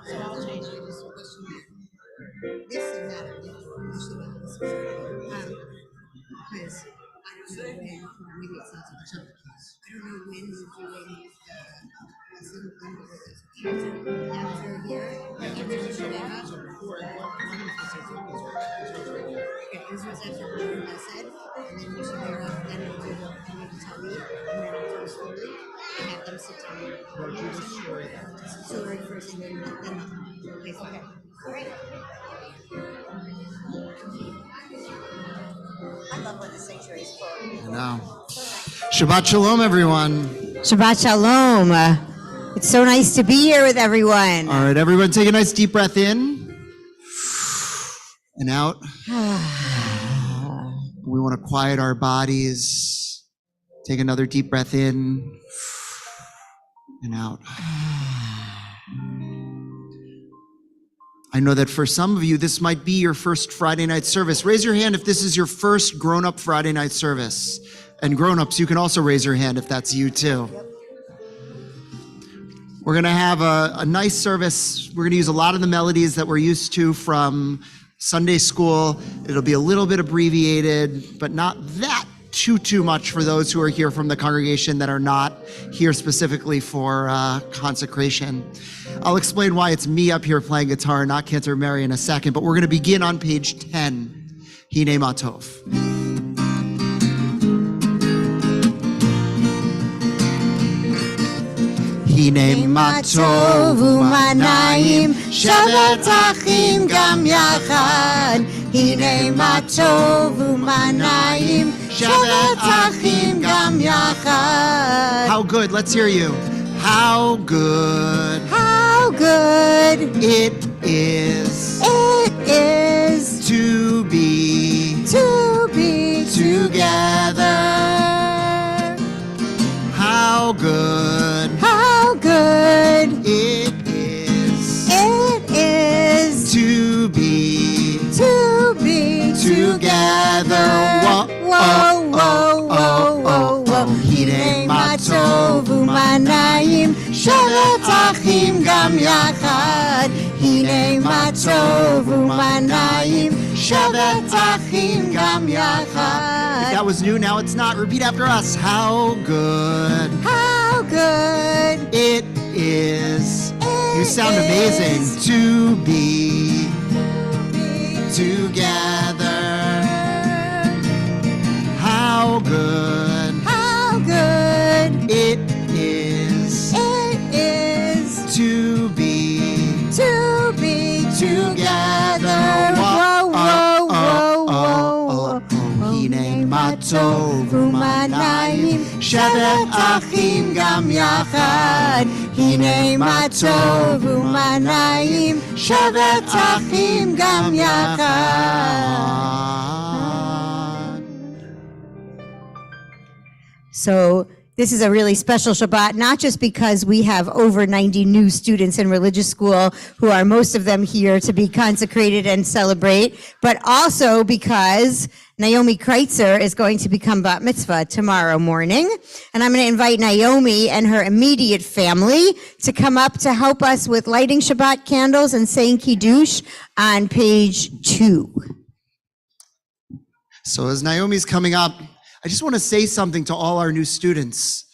So I'll change it. This is not a because I don't know when, maybe it's not so much of I don't know when we're doing the lesson under after here. After Shabbat. Okay, Israel's after Chesed, and then we should bear up, then we'll do the Talmud, and then I'll tell a story, and have them sit down. Story first, and then okay. All right. I love when the sanctuary is full. I know. Shabbat Shalom, everyone. Shabbat Shalom. It's so nice to be here with everyone. All right, everyone, take a nice deep breath in and out. We want to quiet our bodies. Take another deep breath in and out. I know that for some of you, this might be your first Friday night service. Raise your hand if this is your first grown-up Friday night service. And grown-ups, you can also raise your hand if that's you too. We're going to have a nice service. We're going to use a lot of the melodies that we're used to from Sunday school. It'll be a little bit abbreviated, but not that too much for those who are here from the congregation that are not here specifically for consecration. I'll explain why it's me up here playing guitar, not Cantor Mary in a second, but we're going to begin on page 10, Hine Matov. Hine Matov u'manayim, Shabbat achim gam yachad. Hine Matov u'manayim, Shabbat achim gam yachad. How good? Let's hear you. How good. How good it is to be together. How good it is to be together. Whoa. Hine Matov u'manayim, Shabbat achim gam yachad. Hine Matov u'manayim, Shabbat achim gam yachad. If that was new, now it's not. Repeat after us. How good it is. You sound amazing. To be together. How good it is to be together. Hine Matov u'manayim, Shabbat achim gam yachad. Hine Matov u'manayim, Shabbat achim gam yachad. So this is a really special Shabbat, not just because we have over 90 new students in religious school who are most of them here to be consecrated and celebrate, but also because Naomi Kreitzer is going to become bat mitzvah tomorrow morning. And I'm going to invite Naomi and her immediate family to come up to help us with lighting Shabbat candles and saying Kiddush on page 2. So as Naomi's coming up, I just want to say something to all our new students.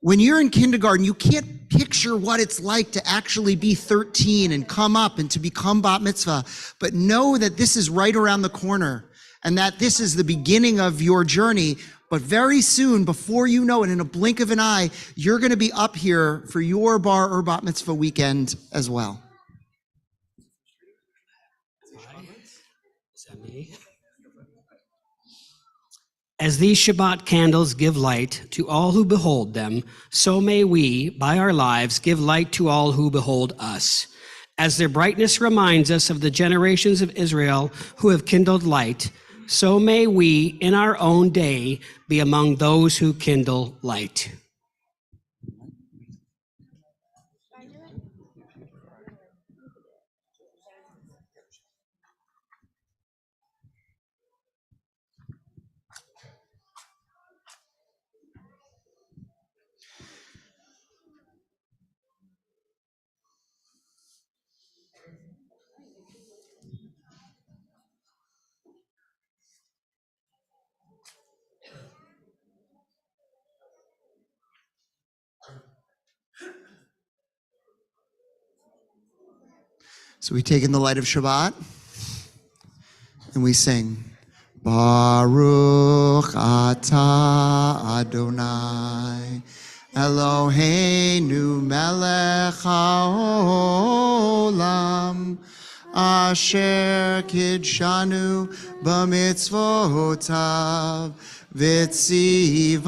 When you're in kindergarten, you can't picture what it's like to actually be 13 and come up and to become bat mitzvah, but know that this is right around the corner and that this is the beginning of your journey. But very soon, before you know it, in a blink of an eye, you're going to be up here for your bar or bat mitzvah weekend as well. Is that me? As these Shabbat candles give light to all who behold them, so may we, by our lives, give light to all who behold us. As their brightness reminds us of the generations of Israel who have kindled light, so may we in our own day be among those who kindle light. So we take in the light of Shabbat and we sing, Baruch atah Adonai Eloheinu melech haolam asher kidshanu b'mitzvotav v'tzivanu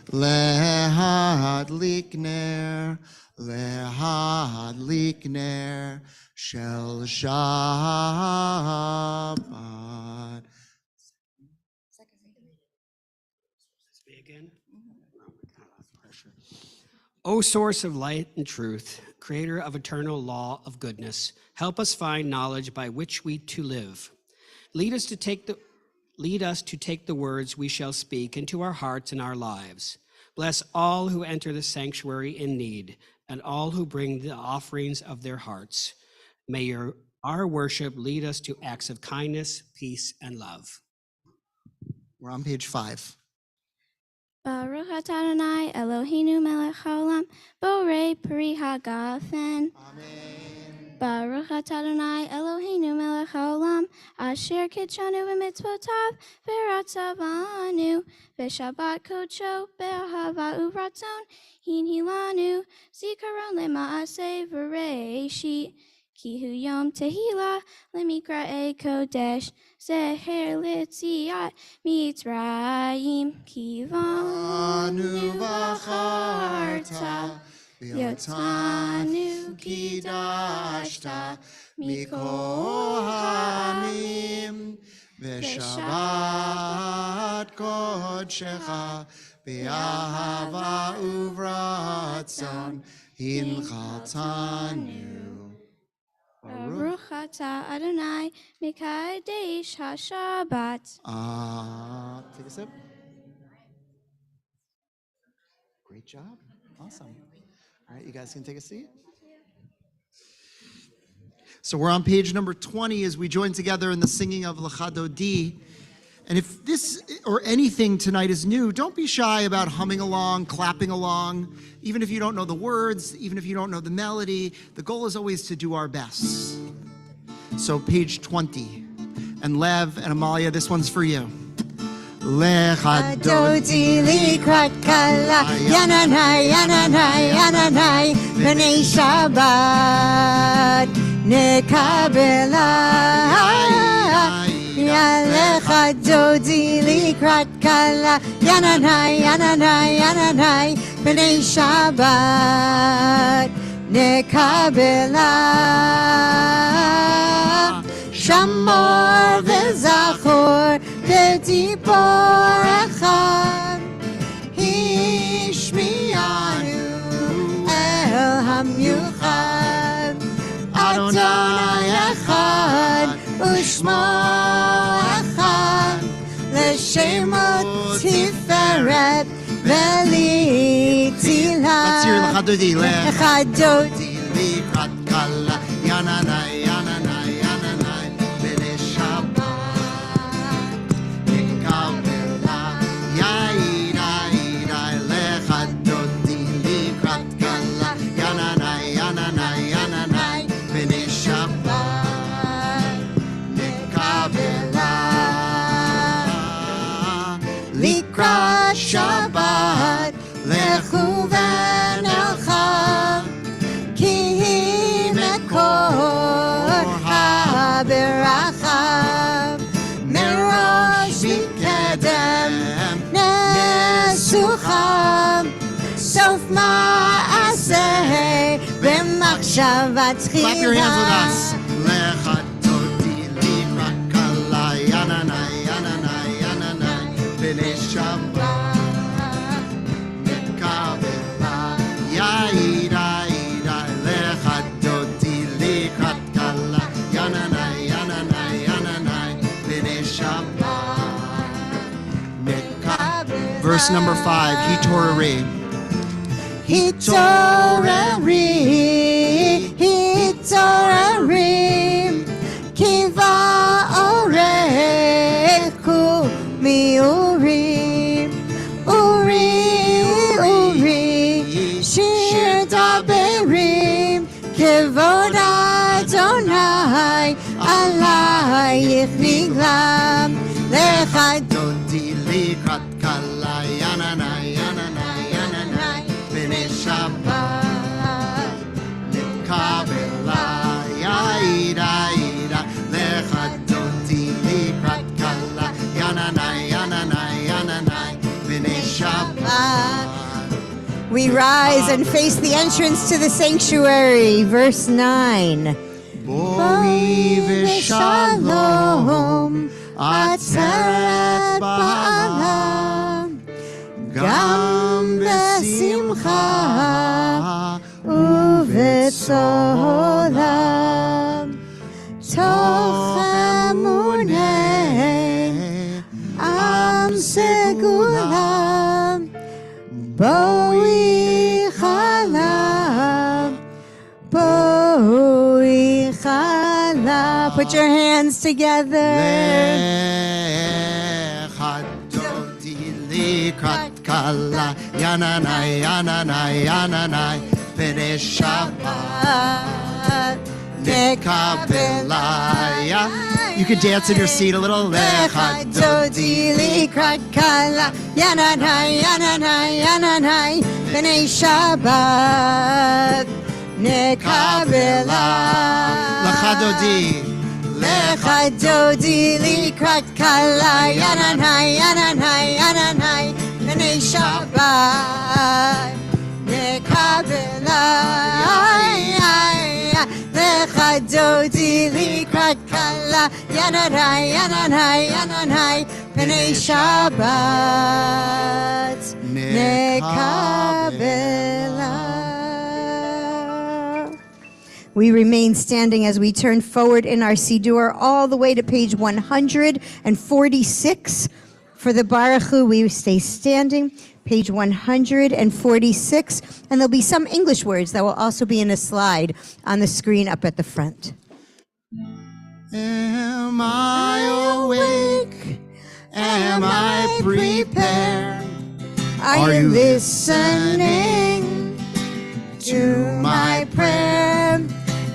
lehadlik ner Lehadlik ner shel Shabbat. Again. O source of light and truth, creator of eternal law of goodness, help us find knowledge by which we to live. Lead us to take the words we shall speak into our hearts and our lives. Bless all who enter the sanctuary in need, and all who bring the offerings of their hearts. May our worship lead us to acts of kindness, peace, and love. We're on page 5. Baruch atah Adonai Eloheinu melech haolam borei peri hagafen. Amen. Baruch atah Adonai Eloheinu melech haolam asher kidshanu b'mitzvotav v'ratzavanu v'shabbat kodsho be'ahava u'ratzon hinhilanu zikaron lema'aseh v'reishit ki hu yom tehillah lemikra'e kodesh zeher litziat mitzrayim kivanu v'charta Yotanu kidashta mikohanim v'shabbat kodshecha be'ahava uvratzon hinchaltanu. Baruch atah Adonai mekadesh haShabbat. Take a sip. Great job. Awesome. All right, you guys can take a seat. So we're on page number 20 as we join together in the singing of L'Chadodi. And if this or anything tonight is new, don't be shy about humming along, clapping along, even if you don't know the words, even if you don't know the melody. The goal is always to do our best. So page 20. And Lev and Amalia, this one's for you. L'chadodi likrat kala, yananai, yananai, yananai, b'nei Shabbat nekabela. L'chadodi likrat kala, yananai, yananai, yananai, b'nei Shabbat nekabela. Shamor v'zachor v'tipor echad hishmianu el hamyuchad Adonai echad u'shmo echad l'shemot tiferet v'litzilah. Let's hear L'Chadodi. L'chadodi likrat kala, yananai, yananai, yananai, b'nei Shabbat nekabela. Yaidai, L'Chadodi likrat kala, yananai, yananai, yananai, b'nei Shabbat nekabela. Likrat Shabbat lechu v'nelcha ki mekor haberacha merosh mikedem nesucha sof ma'aseh b'machshavah Shabbat Clap your hands with us. Lechatoti likrat kala yananai yananai yananai b'nei Shabbat nekabela yaida yaida lechatoti likrat kala yananai yananai yananai b'nei Shabbat nekabela. Verse number 5, Hitorari. Hitorarim, kiva oreku miurim, uri, shir daberim, kivod Adonai, alayich niglam, Lechatoti likrat kala yananai yananai yananai b'nei Shabbat nekabela yaida yaida lechatoti likrat kala yananai yananai yananai b'nei Shabbat. We rise and face the entrance to the sanctuary. Verse 9. Bori v'shalom atzeret ba'ala gam besimcha ובצהולם תוך אמוני עם סגולם בואי חלב בואי חלב. Put your hands together. Lechatoti likrat kala yananai yananai yananai b'nei Shabbat nekabela. You can dance in your seat a little. Lechatoti likrat kala yananai yananai yananai b'nei Shabbat nekabela. Lechadodi Lechadodi likrat kala yananai yananai yananai b'nei Shabbat nekabela. Lechadodi likrat kala yananai yananai yananai b'nei Shabbat nekabela. We remain standing as we turn forward in our Siddur all the way to page 146. For the Baruch Hu, we stay standing, page 146, and there'll be some English words that will also be in a slide on the screen up at the front. Am I awake? Am I prepared? Are you listening to my prayer?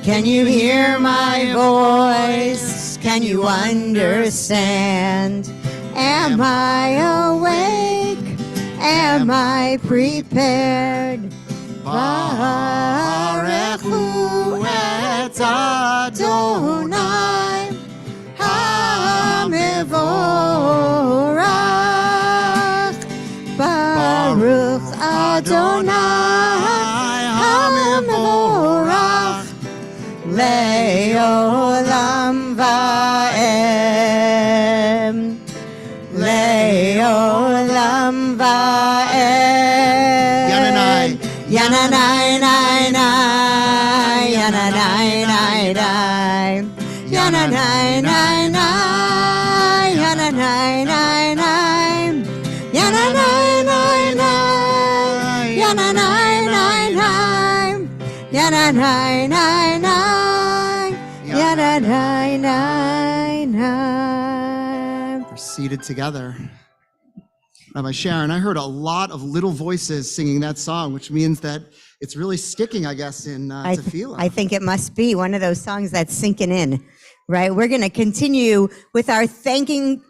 Can you hear my voice? Can you understand? Am I awake? Am I prepared? Barechu et Adonai HaMevorach. Baruch Adonai HaMevorach Le'olam va'em. Le'olam va'em. Yananai. Yananai, nai, nai. Yananai, nai, nai. Yananai, nai, nai. Yananai, nai, nai. Yananai, nai, nai. Yananai, nai, nai. Yananai, nai, nai. Yananai, nai, nai. We're seated together. Rabbi Sharon, I heard a lot of little voices singing that song, which means that it's really sticking, I guess, in Tefillah. I think it must be one of those songs that's sinking in, right? We're going to continue with our thanking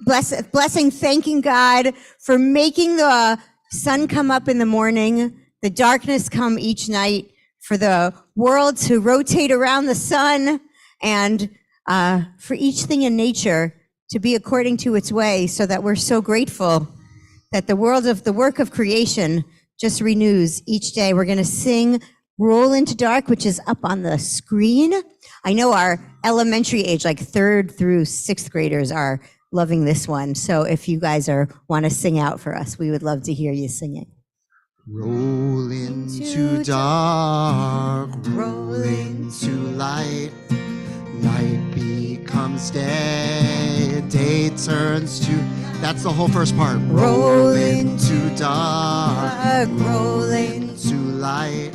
God for making the sun come up in the morning, the darkness come each night, for the world to rotate around the sun, and for each thing in nature to be according to its way, so that we're so grateful that the work of creation just renews each day. We're going to sing Roll into Dark, which is up on the screen. I know our elementary age, like 3rd through 6th graders, are loving this one. So if you guys want to sing out for us, we would love to hear you singing. Roll into dark, roll into light. Night becomes day, day turns to... That's the whole first part. Roll into dark, roll into light.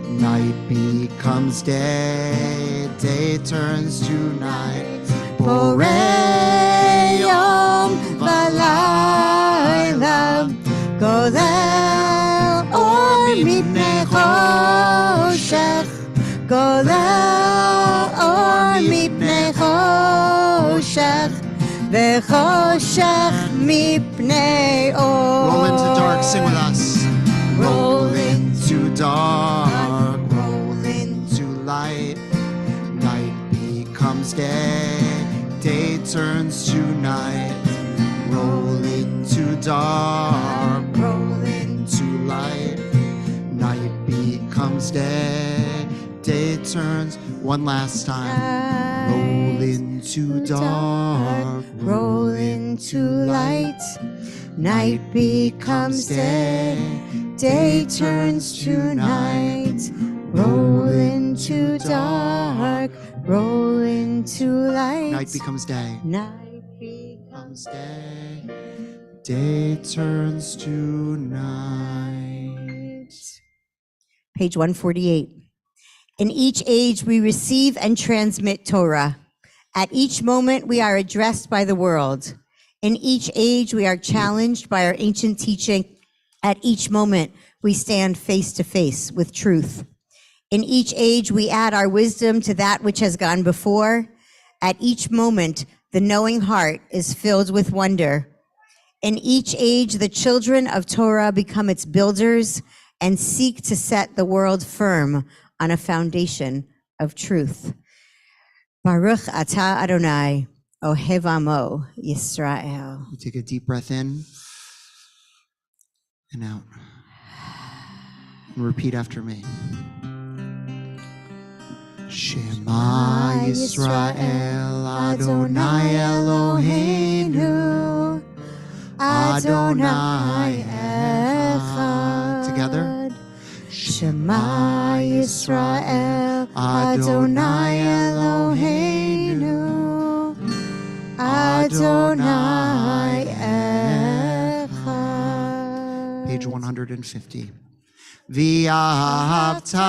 Night becomes day, day turns to night. Borei yom v'layla, golel or mipnei choshech, golel or mipnei choshech, v'choshech mipnei or. Roll into dark, sing with us. Roll into dark, roll into light. Night becomes day, day turns to night. Roll into dark, roll into light. Night becomes day, day turns. One last time. Roll into dark, roll into light. Night becomes day, day turns to night. Roll into dark, roll into light. Night becomes day. Night becomes day, day turns to night. Page 148. In each age we receive and transmit Torah. At each moment we are addressed by the world. In each age we are challenged by our ancient teaching. At each moment we stand face to face with truth. In each age we add our wisdom to that which has gone before. At each moment the knowing heart is filled with wonder. In each age the children of Torah become its builders and seek to set the world firm on a foundation of truth. Baruch atah Adonai, Ohev Amo Yisrael. You take a deep breath in and out. And repeat after me. Shema Yisrael, Adonai Eloheinu, Adonai Echad. Together. Shema Yisrael, Adonai Eloheinu, Adonai Echad. Page 150. V'ahavta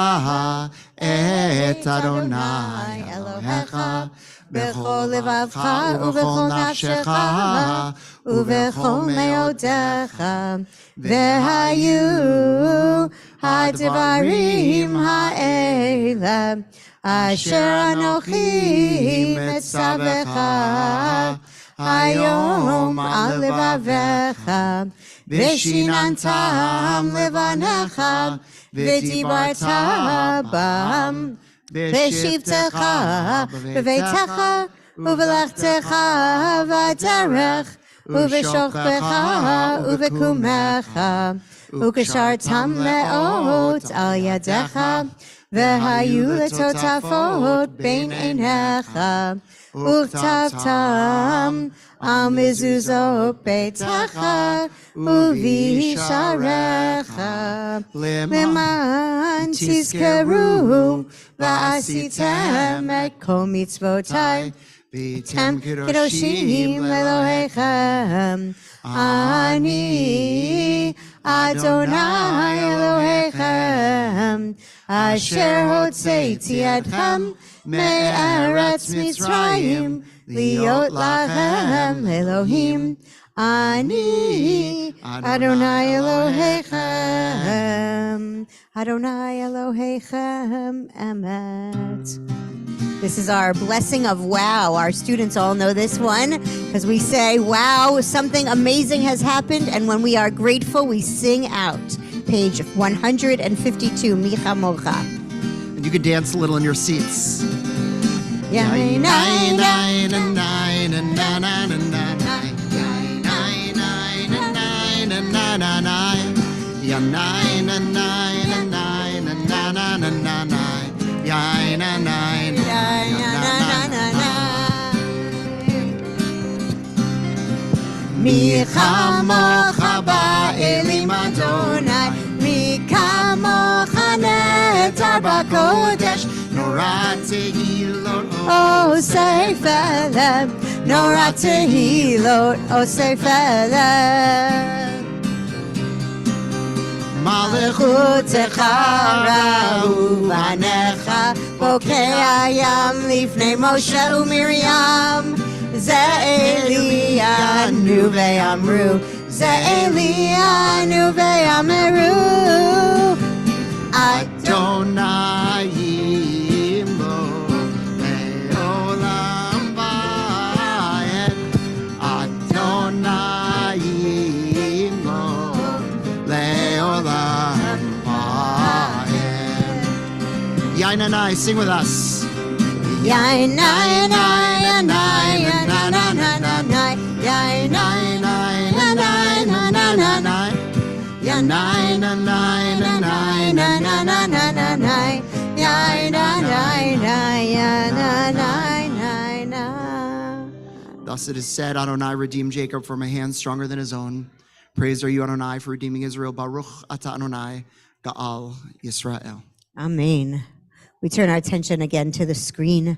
et Adonai Elohecha b'chol levavcha u'b'chol nafshecha u'b'chol me'odecha v'hayu ha'devarim ha'ela asher anochi metzavecha hayom al levavecha v'shinantam levanecha v'dibarta bam v'shivtecha b'veitecha u'v'lechtecha v'derech u'v'shokbecha u'v'kumecha u'kashartam le'ot al yadecha v'hayu letotafot bein einecha u'chtavtam al mezuzot beitecha u'visharecha leman tizkeru v'asitem et kol mitzvotai v'tem kedoshim lelohechem ani Adonai Elohechem asher hotzeiti etchem me'eretz Mitzrayim liot lachem Elohim ani Adonai Elohechem Adonai Elohechem emet. This is our blessing of wow. Our students all know this one because we say, wow, something amazing has happened. And when we are grateful, we sing out. Page 152, Micha Mocha. And you can dance a little in your seats. Mi chamocha ba'elim Adonai, mi kamocha netar b'kodesh, Nora tehilot osei felem, nora tehilot osei felem. Malechutecha ra'uvanecha, bokei hayam lifnei Moshe u'Miriam. Ze Elianu ve'amru, Ze Elianu ve'ameru. Adonai imo le'olam va'ed. Adonai imo le'olam va'ed. Yainanai, sing with us. Yain, nai, nai, nai, na, na, na, na, nai. Yain, nai, nai, na, nai, na, na, na, nai. Ya, nai, na, nai, na, nai, na, na, na, na, na, nai. Yain, na, nai, nai, ya, na, nai, nai, na. Thus it is said, Adonai redeemed Jacob from a hand stronger than his own. Praised are you, Adonai, for redeeming Israel. Baruch ata Adonai, Ga'al Yisrael. Amen. We turn our attention again to the screen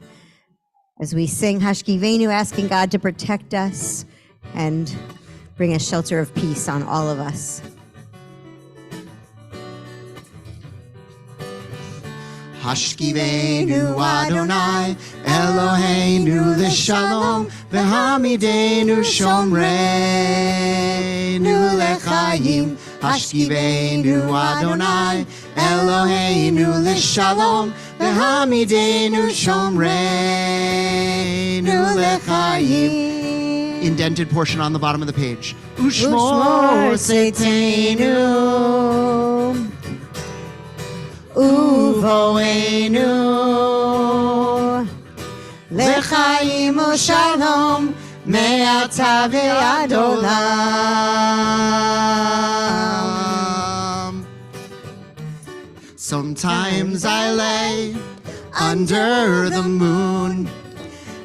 as we sing Hashkivenu, asking God to protect us and bring a shelter of peace on all of us. Hashkivenu Adonai, Eloheinu l'shalom, v'hamidenu shomreinu l'chaim. Hashkivenu Adonai, Eloheinu l'shalom, v'hamidenu shomreinu l'chaim. Indented portion on the bottom of the page. Ushmor Seitenu Uvoenu Lechaim u'shalom me'ata ve'ad olam. Sometimes I lay under the moon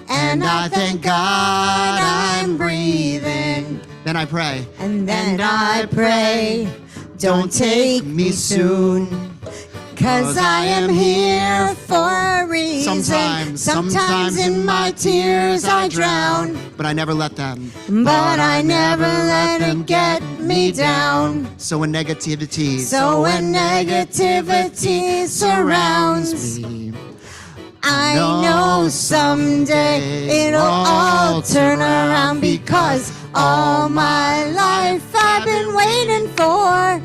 and I thank God I'm breathing. Then I pray. And then I pray, don't take me soon, 'cause I am here for a reason. Sometimes in my tears I drown, But I never let them. but I never let it get me down. So when negativity surrounds me, I know someday it'll all turn around, because all my life I've been waiting for,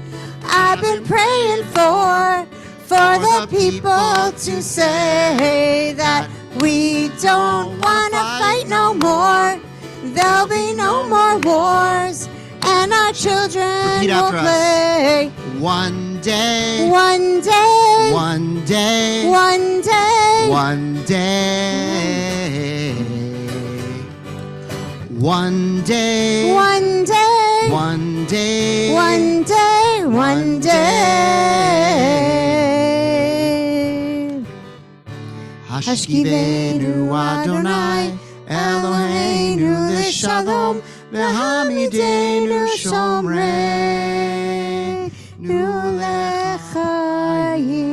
I've been praying for the people to say that we don't want to fight no more. There'll be no more wars, and our children Repeat will after us. play. One day, One day, one day, one day, one day, one day, one day, one day, one day, one day. Hashkivenu Adonai, Eloheinu l'shalom, v'hamidenu shomreinu l'chaim.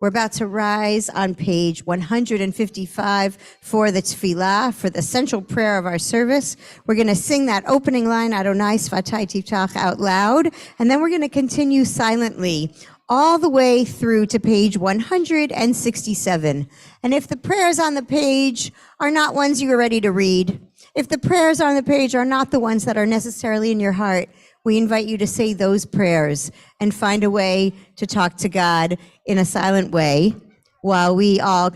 We're about to rise on page 155 for the tefillah, for the central prayer of our service. We're going to sing that opening line, Adonai Sfatai Tiftach, out loud, and then we're going to continue silently all the way through to page 167. And if the prayers on the page are not ones you are ready to read, if the prayers on the page are not the ones that are necessarily in your heart, we invite you to say those prayers and find a way to talk to God in a silent way while we all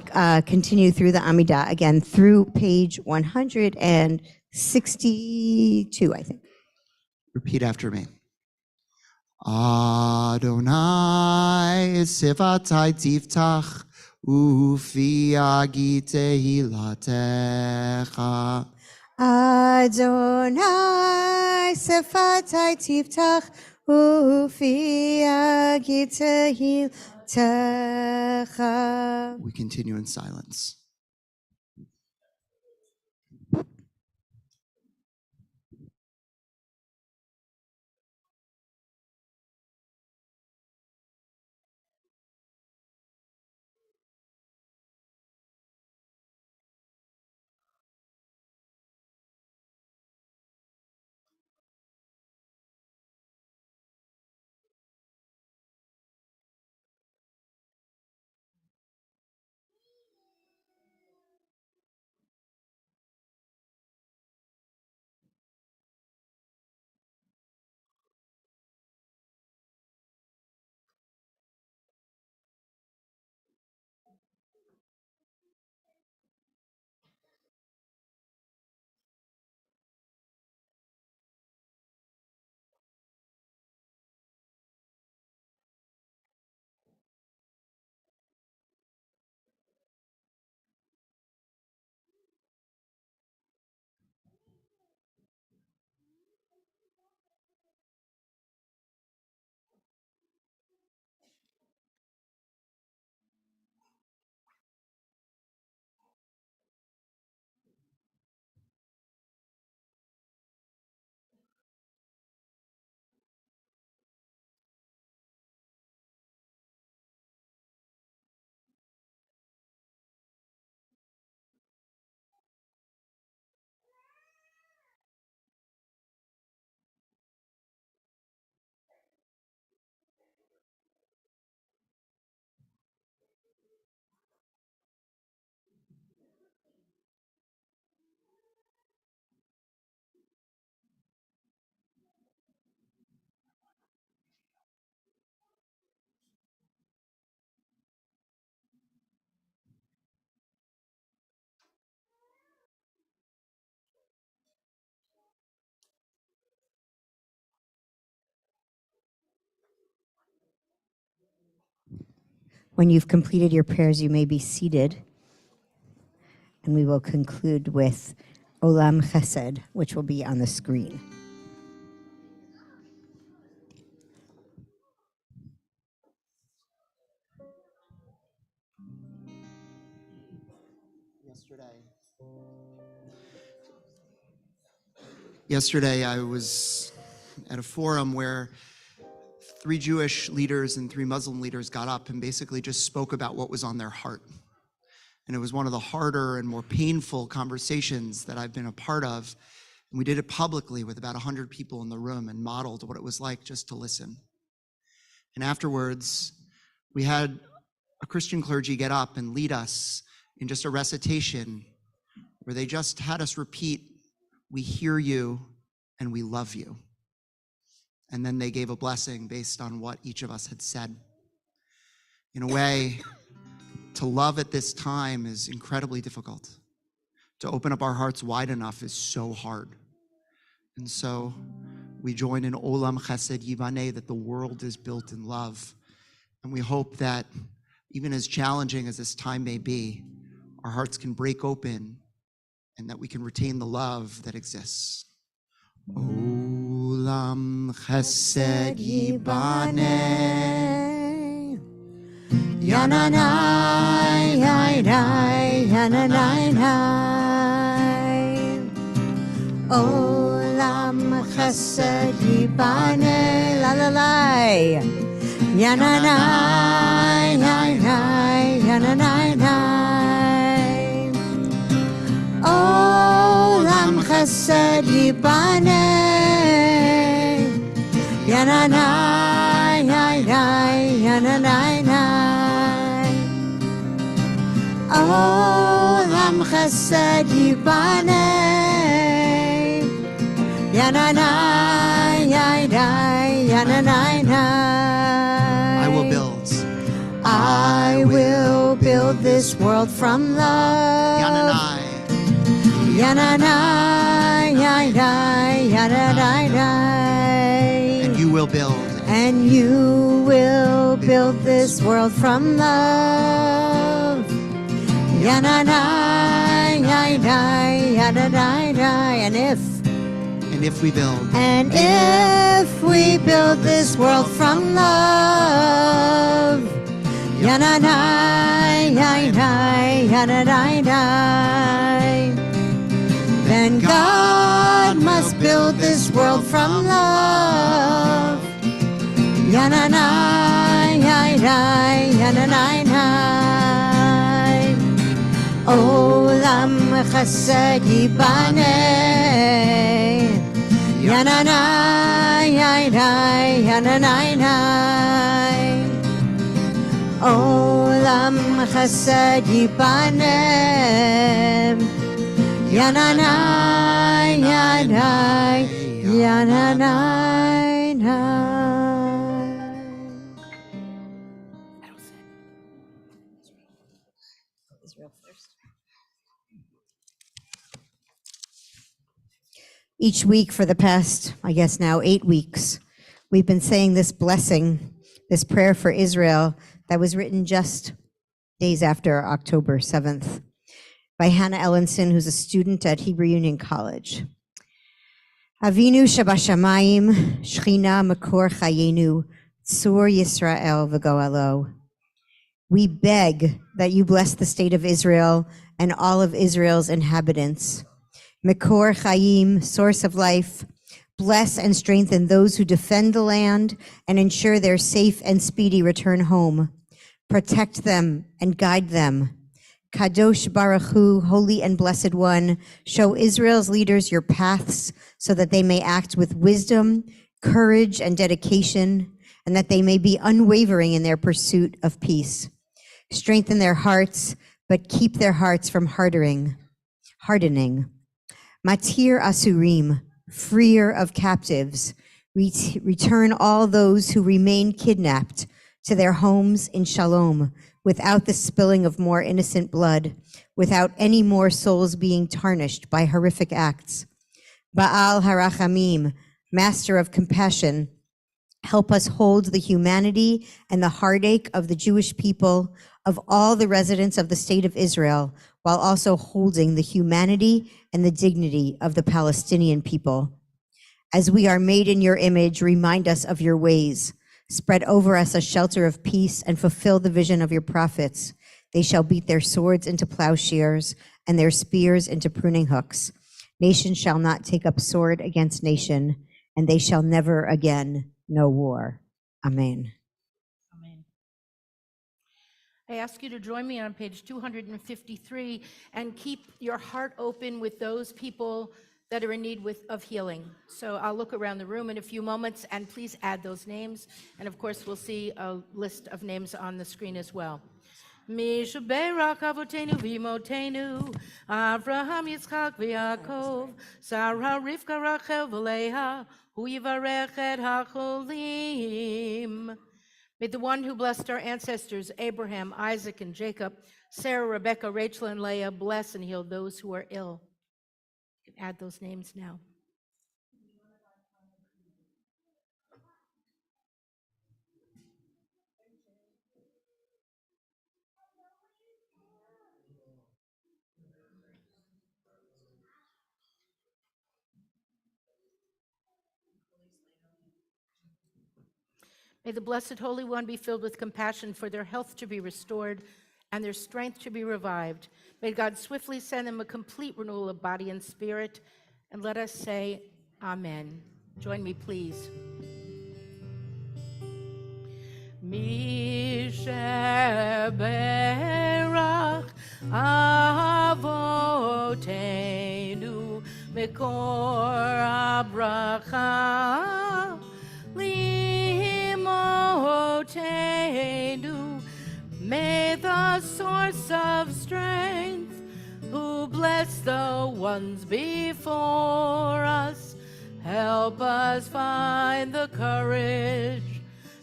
continue through the Amidah, again, through page 162, I think. Repeat after me. Adonai sifatai tiftach ufi agi tehilatecha. Adonai sefatai tiftach ufi agi tehilatecha. We continue in silence. When you've completed your prayers, you may be seated. And we will conclude with Olam Chesed, which will be on the screen. Yesterday, I was at a forum where 3 Jewish leaders and 3 Muslim leaders got up and basically just spoke about what was on their heart. And it was one of the harder and more painful conversations that I've been a part of. And we did it publicly with about 100 people in the room and modeled what it was like just to listen. And afterwards, we had a Christian clergy get up and lead us in just a recitation where they just had us repeat, "We hear you and we love you." And then they gave a blessing based on what each of us had said. In a way, to love at this time is incredibly difficult. To open up our hearts wide enough is so hard. And so we join in Olam Chesed Yibaneh, that the world is built in love. And we hope that even as challenging as this time may be, our hearts can break open and that we can retain the love that exists. Olam Chesed Yibaneh, Yananai, Yananai, Yananai. Olam Chesed Yibaneh, la la la. Yananai, Yananai, Yananai. Olam Chesed Yibaneh, Yananai, Yananai, Yananai. Olam Chesed Yibaneh, Yananai, Yananai, Yananai. I will build. I will build this world from love. Yananai. Yananai, Yananai, Yananai. And you will build. And you will build this world from love. Yananai, Yananai, Yananai. And if we build. And if we build this world from love. Yananai, Yananai, Yananai. Then God must build this world from love. Yananai, Yananai, Yananai. Olam Chesed Yibaneh, Yananai, Yananai, Yananai. Olam Chesed Yibaneh, Yananai, Yananai, Yananai. Each week for the past, I guess now 8 weeks, we've been saying this blessing, this prayer for Israel that was written just days after October 7th by Hannah Ellenson, who's a student at Hebrew Union College. Avinu Shabashamayim, Shechina Makor Chayenu, Tzur Yisrael V'Goalo. We beg that you bless the state of Israel and all of Israel's inhabitants. Makor Chayim, source of life, bless and strengthen those who defend the land and ensure their safe and speedy return home. Protect them and guide them. Kadosh Baruch Hu, holy and blessed one, show Israel's leaders your paths so that they may act with wisdom, courage, and dedication, and that they may be unwavering in their pursuit of peace. Strengthen their hearts, but keep their hearts from hardening. Matir Asurim, freer of captives, return all those who remain kidnapped to their homes in shalom, without the spilling of more innocent blood, without any more souls being tarnished by horrific acts. Baal Harachamim, master of compassion, Help us hold the humanity and the heartache of the Jewish people, of all the residents of the state of Israel, while also holding the humanity and the dignity of the Palestinian people. As we are made in your image, remind us of your ways. Spread over us a shelter of peace and fulfill the vision of your prophets. They shall beat their swords into plowshares and their spears into pruning hooks. Nation shall not take up sword against nation, and they shall never again know war. Amen. Amen. I ask you to join me on page 253 and keep your heart open with those people that are in need of healing. So I'll look around the room in a few moments, and please add those names. And of course, we'll see a list of names on the screen as well. Mishaberach avotenu v'imotenu, Avraham, Yitzchak, v'Yaakov, Sarah, Rivka, Rachel, v'Leah, hu yivarech et hacholim. May the one who blessed our ancestors, Abraham, Isaac, and Jacob, Sarah, Rebecca, Rachel, and Leah, bless and heal those who are ill. You can add those names now. May the Blessed Holy One be filled with compassion for their health to be restored and their strength to be revived. May God swiftly send them a complete renewal of body and spirit. And let us say, Amen. Join me, please. Mishaberach avotenu mekor abracha limotenu. May the source of strength, who bless the ones before us, help us find the courage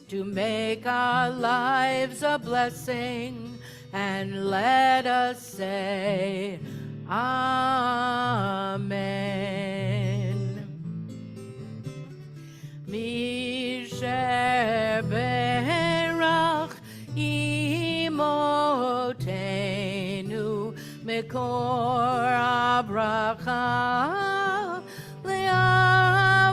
to make our lives a blessing, and let us say, Amen. Mishaberach imotenu mekor abracha leavotenu.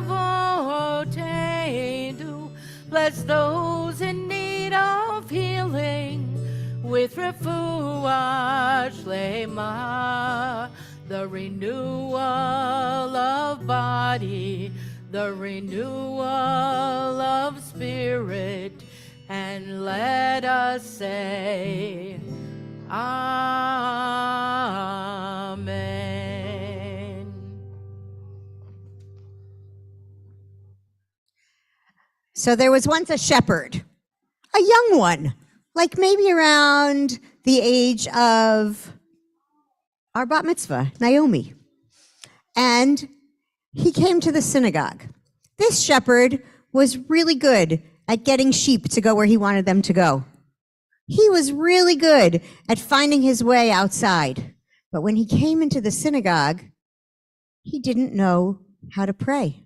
Bless those in need of healing with refuah shlema, the renewal of body, the renewal of spirit, and let us say, Amen. So there was once a shepherd, a young one, like maybe around the age of our bat mitzvah, Naomi. And he came to the synagogue. This shepherd was really good at getting sheep to go where he wanted them to go. He was really good at finding his way outside. But when he came into the synagogue, he didn't know how to pray.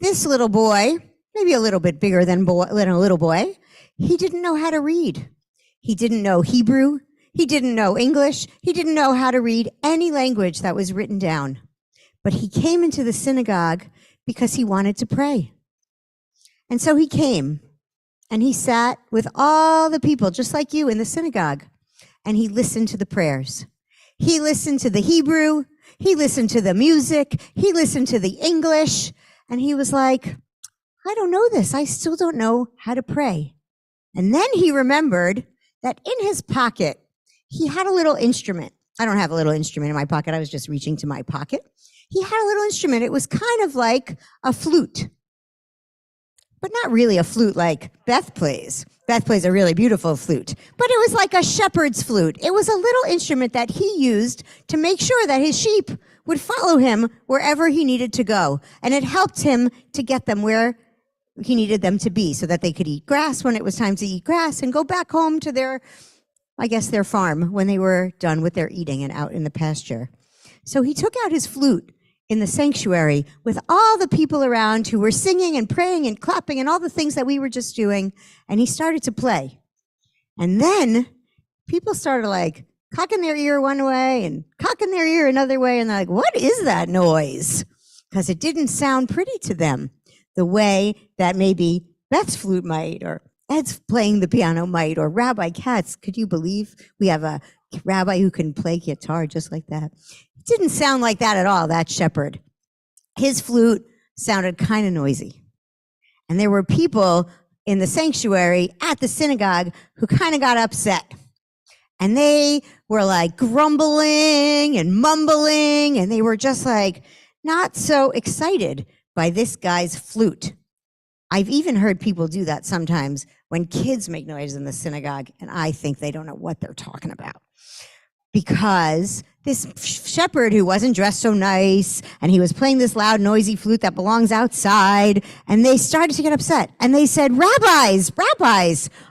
This little boy, maybe a little bit bigger than a little boy, he didn't know how to read. He didn't know Hebrew. He didn't know English. He didn't know how to read any language that was written down. But he came into the synagogue because he wanted to pray. And so he came and he sat with all the people, just like you, in the synagogue, and he listened to the prayers. He listened to the Hebrew. He listened to the music. He listened to the English. And he was like, I don't know this. I still don't know how to pray. And then he remembered that in his pocket, he had a little instrument. I don't have a little instrument in my pocket. I was just reaching to my pocket. He had a little instrument. It was kind of like a flute, but not really a flute like Beth plays. Beth plays a really beautiful flute, but it was like a shepherd's flute. It was a little instrument that he used to make sure that his sheep would follow him wherever he needed to go. And it helped him to get them where he needed them to be so that they could eat grass when it was time to eat grass and go back home to their farm when they were done with their eating and out in the pasture. So he took out his flute in the sanctuary with all the people around who were singing and praying and clapping and all the things that we were just doing. And he started to play. And then people started like cocking their ear one way and cocking their ear another way. And they're like, what is that noise? Because it didn't sound pretty to them the way that maybe Beth's flute might, or Ed's playing the piano might, or Rabbi Katz. Could you believe we have a rabbi who can play guitar just like that? It didn't sound like that at all, that shepherd. His flute sounded kind of noisy. And there were people in the sanctuary at the synagogue who kind of got upset. And they were like grumbling and mumbling, and they were just like not so excited by this guy's flute. I've even heard people do that sometimes when kids make noise in the synagogue, and I think they don't know what they're talking about. Because this shepherd who wasn't dressed so nice, and he was playing this loud, noisy flute that belongs outside, and they started to get upset. And they said, rabbis,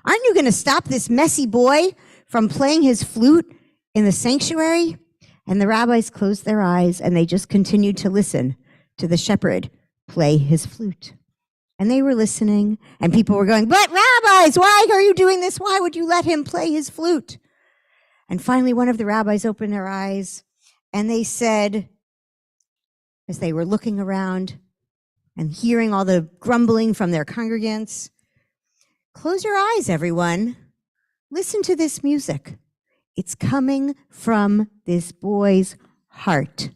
aren't you going to stop this messy boy from playing his flute in the sanctuary? And the rabbis closed their eyes, and they just continued to listen to the shepherd play his flute. And they were listening, and people were going, but rabbis, why are you doing this? Why would you let him play his flute? And finally, one of the rabbis opened their eyes, and they said, as they were looking around and hearing all the grumbling from their congregants, close your eyes, everyone. Listen to this music. It's coming from this boy's heart.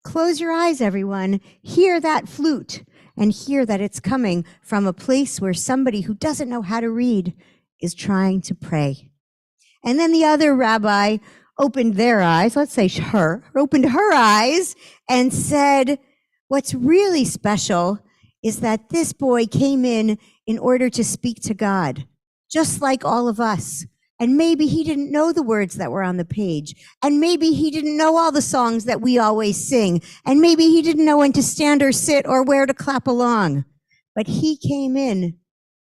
Close your eyes, everyone. Hear that flute, and hear that it's coming from a place where somebody who doesn't know how to read is trying to pray. And then the other rabbi opened their eyes, let's say opened her eyes and said, what's really special is that this boy came in order to speak to God, just like all of us. And maybe he didn't know the words that were on the page. And maybe he didn't know all the songs that we always sing. And maybe he didn't know when to stand or sit or where to clap along. But he came in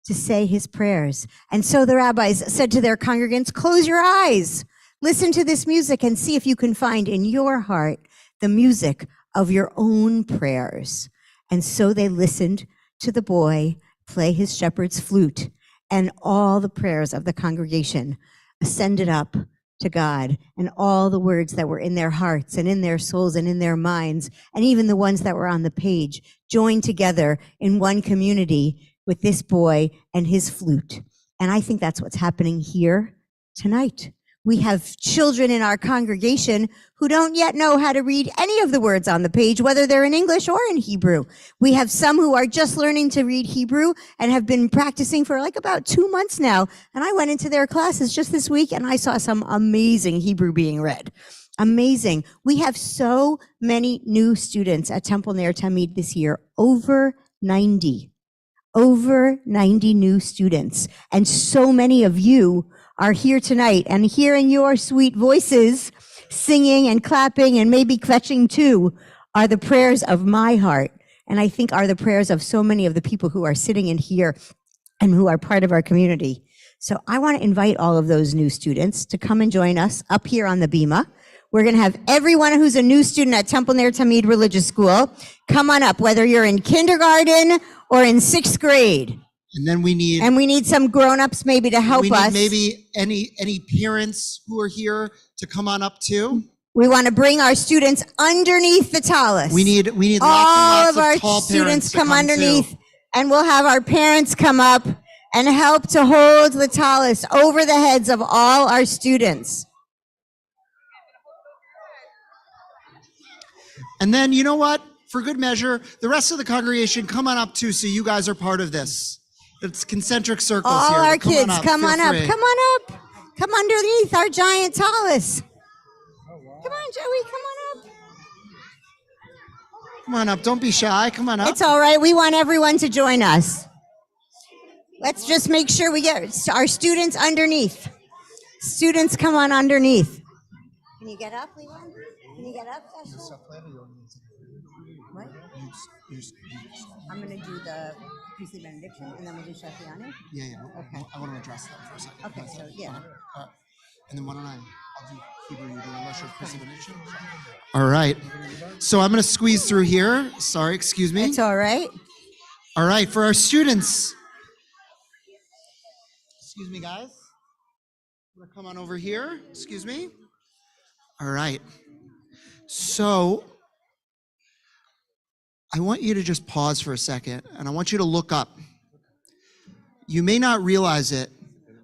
to say his prayers. And so the rabbis said to their congregants, close your eyes, listen to this music, and see if you can find in your heart the music of your own prayers. And so they listened to the boy play his shepherd's flute, and all the prayers of the congregation ascended up to God, and all the words that were in their hearts and in their souls and in their minds, and even the ones that were on the page, joined together in one community with this boy and his flute. And I think that's what's happening here tonight. We have children in our congregation who don't yet know how to read any of the words on the page, whether they're in English or in Hebrew. We have some who are just learning to read Hebrew and have been practicing for like about 2 months now. And I went into their classes just this week, and I saw some amazing Hebrew being read. Amazing. We have so many new students at Temple Ner Tamid this year, over 90 new students. And so many of you are here tonight, and hearing your sweet voices singing and clapping and maybe kvetching too are the prayers of my heart, and I think are the prayers of so many of the people who are sitting in here and who are part of our community. So I want to invite all of those new students to come and join us up here on the Bima. We're going to have everyone who's a new student at Temple Ner Tamid Religious School come on up, whether you're in kindergarten or in 6th grade. And then we need some grown-ups maybe to help us. Maybe any parents who are here to come on up too. We want to bring our students underneath the tallis. We need all lots of our and tall students to come underneath, too. and we'll have our parents come up and help to hold the tallis over the heads of all our students. And then, you know what? For good measure, the rest of the congregation, come on up too, so you guys are part of this. It's concentric circles all here. All our come kids, on come on up, free. come on up. Come underneath our giant tallis. Oh, wow. Come on, Joey, come on up. Come on up, don't be shy, come on up. It's all right, we want everyone to join us. Let's just make sure we get our students underneath. Students, come on underneath. Can you get up, Leon? Can you get up, Sasha? What? I'm going to do the priestly benediction, and then we'll do Shafianu. Yeah. Okay. I want to address that for a second. Okay, so yeah. And then why don't I? All right. So I'm going to squeeze through here. Sorry, excuse me. It's all right. All right, for our students. Excuse me, guys. I'm going to come on over here. Excuse me. All right. So I want you to just pause for a second, and I want you to look up. You may not realize it,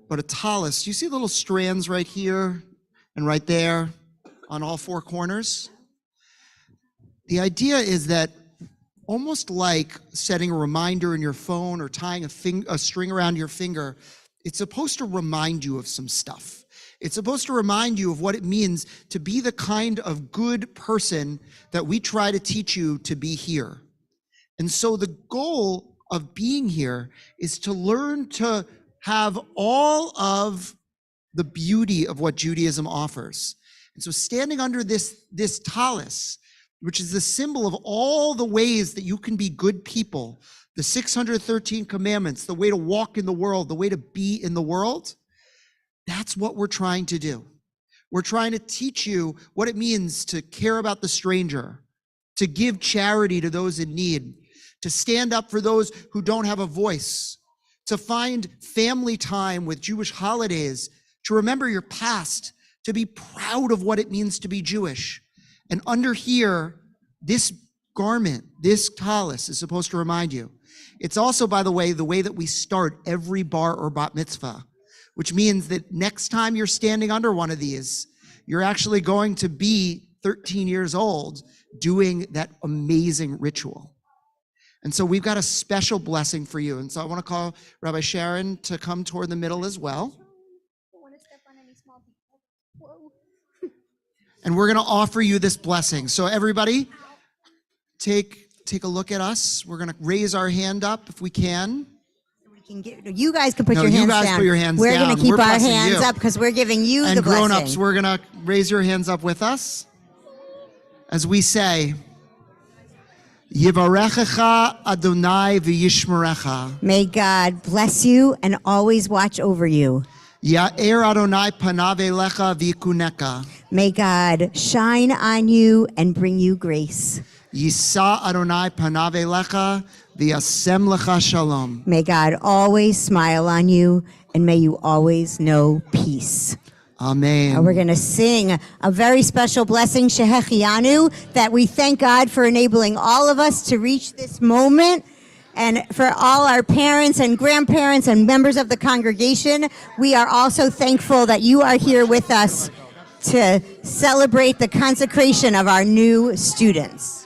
but a tallis, do you see little strands right here and right there on all four corners? The idea is that almost like setting a reminder in your phone or tying a string around your finger, it's supposed to remind you of some stuff. It's supposed to remind you of what it means to be the kind of good person that we try to teach you to be here. And so the goal of being here is to learn to have all of the beauty of what Judaism offers. And so standing under this tallis, which is the symbol of all the ways that you can be good people, the 613 commandments, the way to walk in the world, the way to be in the world, that's what we're trying to do. We're trying to teach you what it means to care about the stranger, to give charity to those in need, to stand up for those who don't have a voice, to find family time with Jewish holidays, to remember your past, to be proud of what it means to be Jewish. And under here, this garment, this tallis is supposed to remind you. It's also, by the way that we start every bar or bat mitzvah, which means that next time you're standing under one of these, you're actually going to be 13 years old doing that amazing ritual. And so we've got a special blessing for you. And so I want to call Rabbi Sharon to come toward the middle as well. And we're going to offer you this blessing. So everybody, take a look at us. We're going to raise our hand up if we can. You guys can put your hands down. You guys put your hands we're down. We're going to keep our blessing hands you. up because we're giving you and the blessing. And grown-ups, we're going to raise your hands up with us as we say, Yivarechecha Adonai v'yishmerecha. May God bless you and always watch over you. Ya'er Adonai panav elecha v'yikuneka. May God shine on you and bring you grace. Yisa Adonai panav elecha v'yasem lecha shalom. May God always smile on you and may you always know peace. Amen. And we're going to sing a very special blessing, Shehechianu, that we thank God for enabling all of us to reach this moment. And for all our parents and grandparents and members of the congregation, we are also thankful that you are here with us to celebrate the consecration of our new students.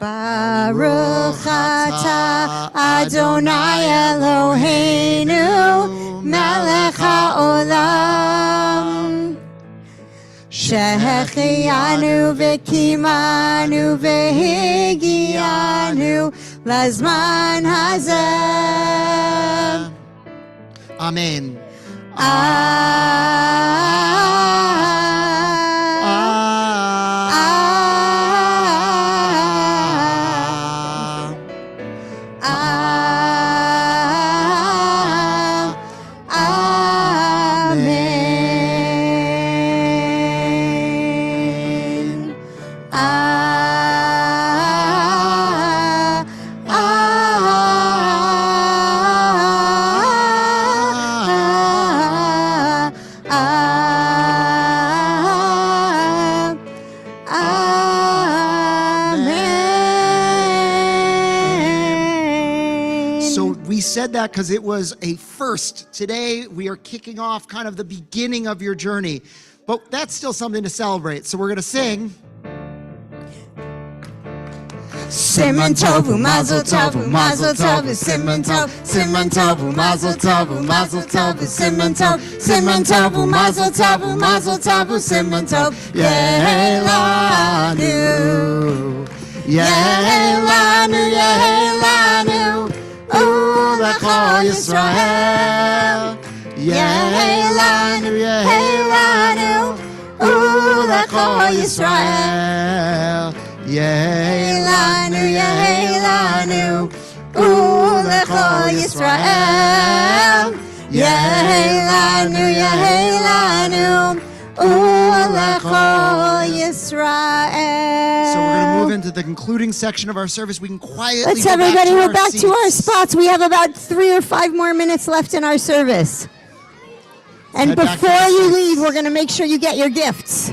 Baruch atah Adonai Eloheinu melech haolam shehechianu v'kimanu v'higianu lazman hazeh. Amen. Said that because it was a first. Today we are kicking off kind of the beginning of your journey, but that's still something to celebrate. So we're going to sing. Siman Tovu, Mazel Tovu, Mazel Tovu, Siman Tovu, Siman Tovu, Mazel Tovu, Mazel Tovu, Siman Tovu, Siman Tovu, Mazel Tovu, Mazel Tovu, Siman Tovu, Yehelanu, Yehelanu, Yehelanu. U'lecha Yisrael, Yehelanu, Yehelanu, U'lecha Yisrael, Yehelanu, Yehelanu, U'lecha Yisrael, Yehelanu, Yehelanu. Lechol Yisrael. So we're going to move into the concluding section of our service. We can quietly Let's go everybody back to go our back to our seats. spots. We have about 3 or 5 more minutes left in our service. And head back to before our you seats. leave, we're going to make sure you get your gifts.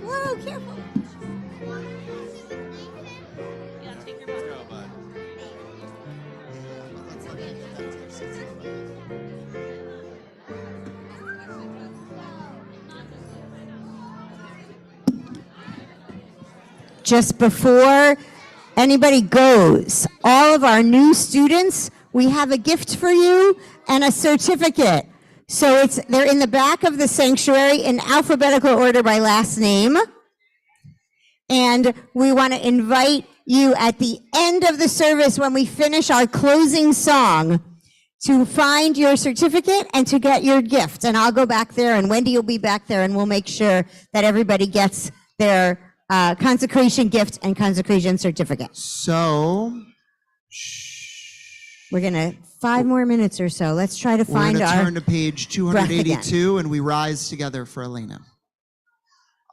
Whoa, careful. Just before anybody goes, all of our new students, we have a gift for you and a certificate. So they're in the back of the sanctuary in alphabetical order by last name. And we want to invite you at the end of the service when we finish our closing song to find your certificate and to get your gift. And I'll go back there and Wendy will be back there and we'll make sure that everybody gets their consecration gift and consecration certificate. So, We're going to 5 more minutes or so. Let's try to we're going find to our turn to page 282 and we rise together for Elena.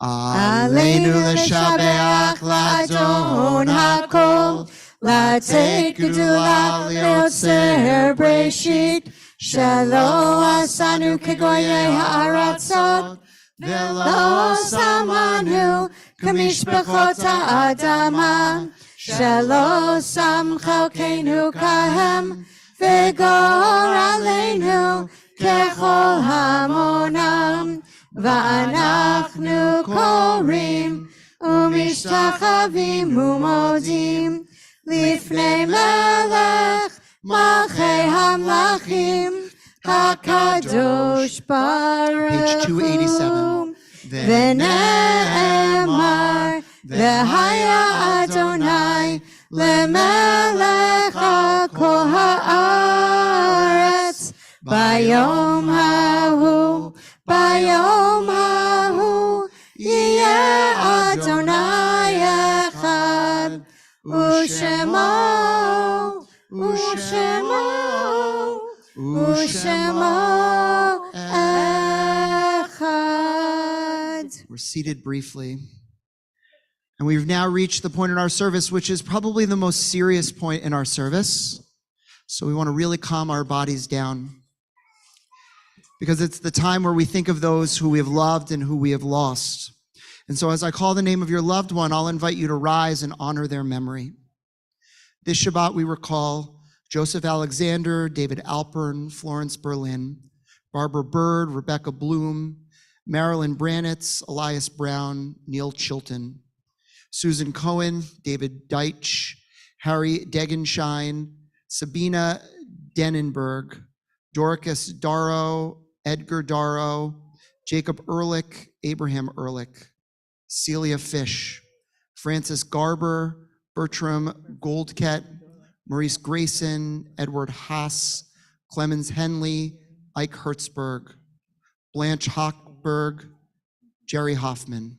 Aleinu l'shabeach l'adon hakol, l'ateit gedula leotzer breshit, shelo asanu kegoyei ha'aratzot, velo samanu k'mishpachot ha'adama, shelo sam chalkeinu kahem, v'gor aleinu kechol hamonam. ואנחנו קוראים ומשתחווים ומודים לפני מלך מלכי המלכים הקדוש ברוך הוא. ונאמר והיה אדוני למלך על כל הארץ ביום ההוא. ביום ההוא יהיה אדוני אחד, ושמו אחד. We're seated briefly. And we've now reached the point in our service, which is probably the most serious point in our service. So we want to really calm our bodies down, because it's the time where we think of those who we have loved and who we have lost. And so as I call the name of your loved one, I'll invite you to rise and honor their memory. This Shabbat we recall Joseph Alexander, David Alpern, Florence Berlin, Barbara Bird, Rebecca Bloom, Marilyn Branitz, Elias Brown, Neil Chilton, Susan Cohen, David Deitch, Harry Degenshine, Sabina Denenberg, Dorcas Darrow, Edgar Darrow, Jacob Ehrlich, Abraham Ehrlich, Celia Fish, Francis Garber, Bertram Goldket, Maurice Grayson, Edward Haas, Clemens Henley, Ike Hertzberg, Blanche Hochberg, Jerry Hoffman,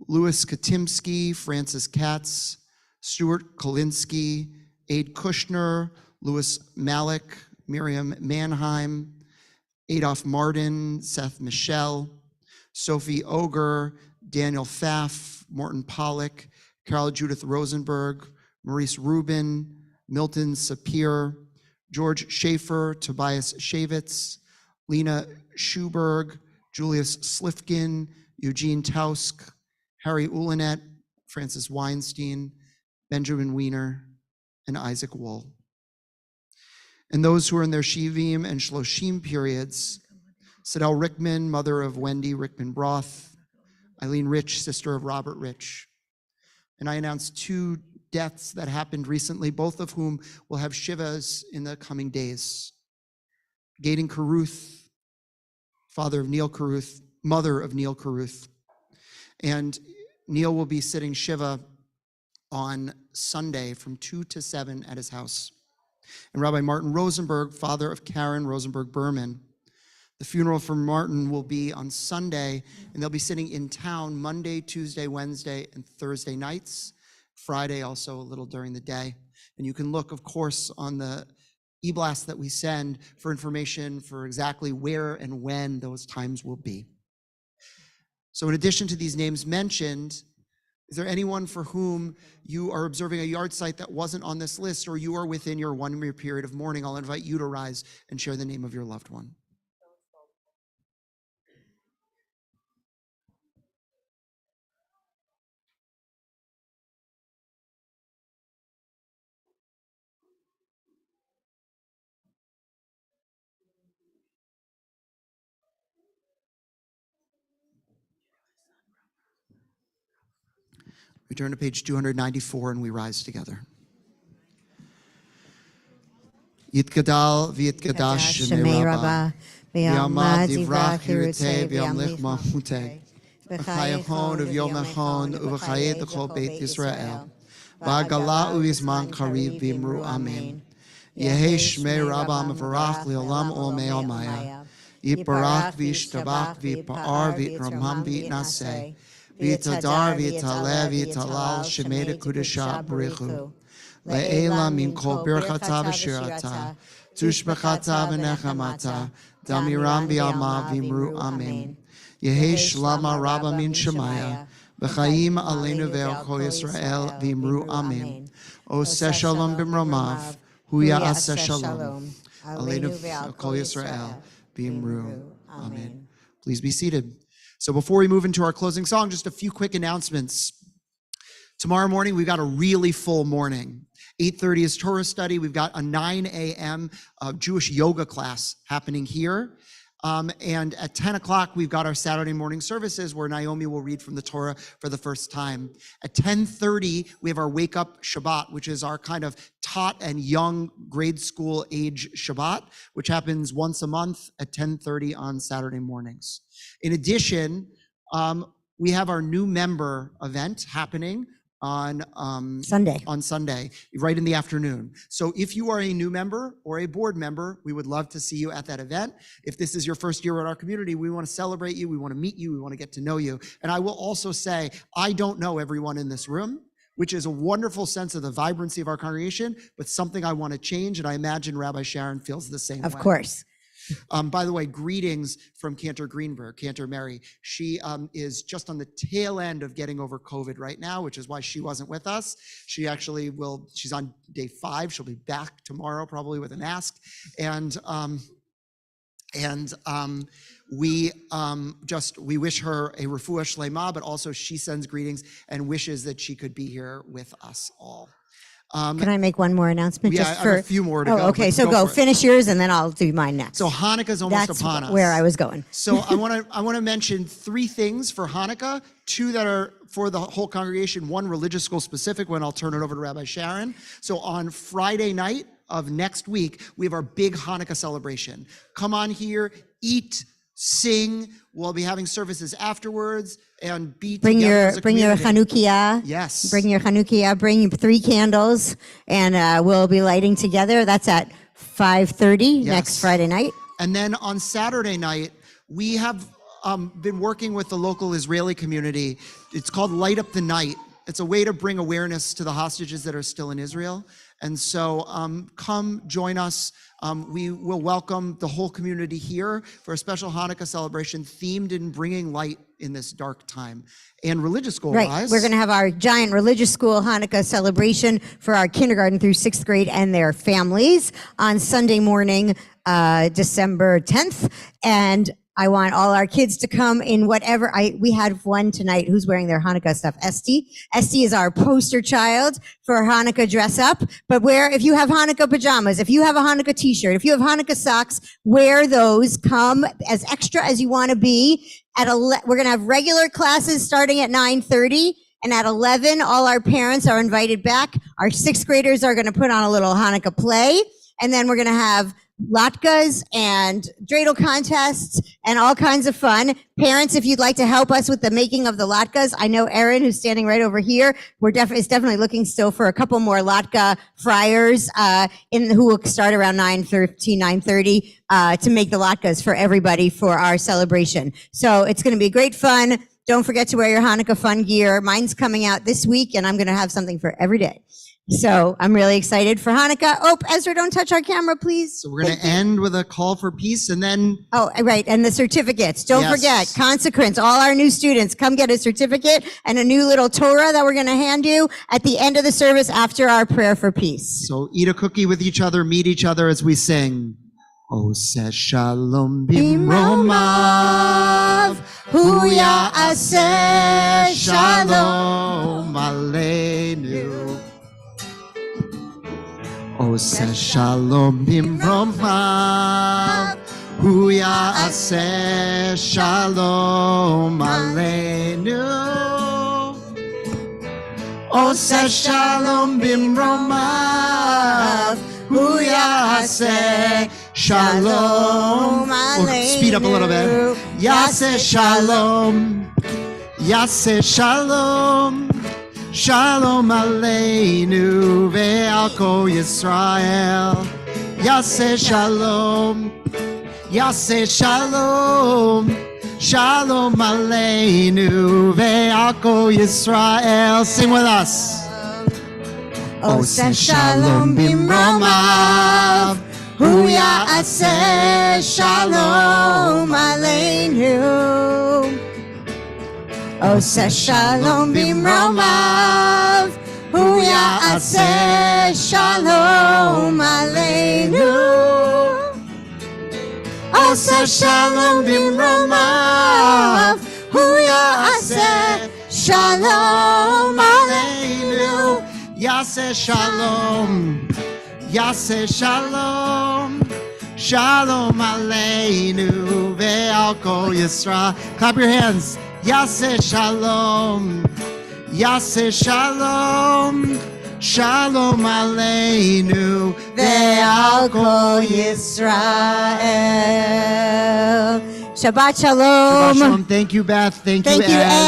Louis Katimsky, Francis Katz, Stuart Kolinsky, Aid Kushner, Louis Malik, Miriam Mannheim, Adolph Martin, Seth Michel, Sophie Oger, Daniel Pfaff, Morton Pollock, Carol Judith Rosenberg, Maurice Rubin, Milton Sapir, George Schaefer, Tobias Shavitz, Lena Schuberg, Julius Slifkin, Eugene Tausk, Harry Ulinet, Francis Weinstein, Benjamin Weiner, and Isaac Wool. And those who are in their Shivim and Shloshim periods, Sidel Rickman, mother of Wendy Rickman Broth, Eileen Rich, sister of Robert Rich. And I announced 2 deaths that happened recently, both of whom will have Shivas in the coming days. Gaydon Caruth, father of Neil Caruth, mother of Neil Caruth. And Neil will be sitting Shiva on Sunday from 2 to 7 at his house. And Rabbi Martin Rosenberg, father of Karen Rosenberg Berman. The funeral for Martin will be on Sunday, and they'll be sitting in town Monday, Tuesday, Wednesday, and Thursday nights. Friday also a little during the day. And you can look, of course, on the e-blast that we send for information for exactly where and when those times will be. So in addition to these names mentioned, is there anyone for whom you are observing a yard site that wasn't on this list, or you are within your 1 year period of mourning? I'll invite you to rise and share the name of your loved one. We turn to page 294 and we rise together. Yitgadal v'yitgadash shemei Rabbah, v'yamad divrach hirutei v'yamlich mahutei, v'chayachon uv'yomachon uv'chayet l'chol Beit Yisrael, v'agala u'yizman karib v'imru amen. Yehei shmei Rabbah mevarach le'olam olmei olmaya, yitbarach v'yishtabach v'yitpa'ar v'yitramam v'yitnaseh, v'yitadar v'yitaleh v'yitalal shemei dekudesha b'richu. Le'ela min kol birchata v'shirata, tushbechata v'nechamata, damiram v'yama v'imru amen. Yehei shlama rabba min shemaya, v'chaim aleinu ve'ol Yisrael v'imru amen. Oseh shalom b'mromav, hu ya'aseh shalom. Aleinu ve'ol Yisrael v'imru amen. Please be seated. So before we move into our closing song, just a few quick announcements. Tomorrow morning, we've got a really full morning. 8:30 is Torah study. We've got a 9 a.m. Jewish yoga class happening here. And at 10 o'clock, we've got our Saturday morning services where Naomi will read from the Torah for the first time. At 10:30, we have our Wake Up Shabbat, which is our kind of tot and young grade school age Shabbat, which happens once a month at 10:30 on Saturday mornings. In addition, we have our new member event happening on Sunday, right in the afternoon. So if you are a new member or a board member, we would love to see you at that event. If this is your first year in our community, we want to celebrate you, we want to meet you, we want to get to know you. And I will also say, I don't know everyone in this room, which is a wonderful sense of the vibrancy of our congregation, but something I want to change, and I imagine Rabbi Sharon feels the same way. Of course. By the way, greetings from Cantor Greenberg, Cantor Mary. She is just on the tail end of getting over COVID right now, which is why she wasn't with us. She actually she's on day 5. She'll be back tomorrow, probably with a mask. And we wish her a refuah shlema, but also she sends greetings and wishes that she could be here with us all. Can I make one more announcement? Yeah, I have a few more to go. Okay, so go finish yours and then I'll do mine next. So Hanukkah's almost upon us. Where I was going. So I want to mention 3 things for Hanukkah, 2 that are for the whole congregation, 1 religious school specific one. I'll turn it over to Rabbi Sharon. So on Friday night of next week, we have our big Hanukkah celebration. Come on here, eat, sing. We'll be having services afterwards and be together as a bring your community. Chanukiah. Yes. Bring your Chanukiah. Bring 3 candles, and we'll be lighting together. That's at 5:30 next Friday night. And then on Saturday night, we have been working with the local Israeli community. It's called Light Up the Night. It's a way to bring awareness to the hostages that are still in Israel. And so come join us. We will welcome the whole community here for a special Hanukkah celebration themed in bringing light in this dark time. And religious school wise. Right. We're going to have our giant religious school Hanukkah celebration for our kindergarten through 6th grade and their families on Sunday morning, December 10th. And I want all our kids to come in whatever. We had one tonight who's wearing their Hanukkah stuff. Esty is our poster child for Hanukkah dress up. But if you have Hanukkah pajamas, if you have a Hanukkah t-shirt, if you have Hanukkah socks, wear those. Come as extra as you want to be. We're going to have regular classes starting at 9:30. And at 11, all our parents are invited back. Our 6th graders are going to put on a little Hanukkah play. And then we're going to have latkes and dreidel contests and all kinds of fun. Parents, if you'd like to help us with the making of the latkes, I know Erin, who's standing right over here, is definitely looking still for a couple more latke fryers who will start around 9:30 to make the latkes for everybody for our celebration. So it's going to be great fun. Don't forget to wear your Hanukkah fun gear. Mine's coming out this week, and I'm going to have something for every day. So I'm really excited for Hanukkah. Oh, Ezra, don't touch our camera, please. So we're going to end with a call for peace and then Oh, right, and the certificates. Don't Yes. forget, consecrants, all our new students, come get a certificate and a new little Torah that we're going to hand you at the end of the service after our prayer for peace. so eat a cookie with each other, meet each other as we sing. Oseh shalom bimromav, hu ya'aseh shalom aleinu. Oseh shalom bimromav, hu ya'aseh shalom aleinu. Oseh shalom bimromav, hu ya'aseh shalom. We'll speed up a little bit. Yaseh shalom, yaseh shalom, shalom aleinu ve'al kol Yisrael. Yaseh shalom, yaseh shalom, shalom aleinu ve'al kol Yisrael. Sing with us. Oseh shalom bimromav, hu ya'aseh shalom aleinu. Oseh shalom bimromav, hu ya'aseh shalom aleinu. Oseh shalom bimromav, hu ya'aseh shalom aleinu. Yaseh shalom, yaseh shalom, shalom aleinu ve'al kol Yisrael. Clap your hands. Yaseh shalom, yaseh shalom, shalom aleinu ve'al kol Yisrael. Shabbat Shabbat shalom. shalom. Thank you, Beth. Thank you, Thank you, Ed.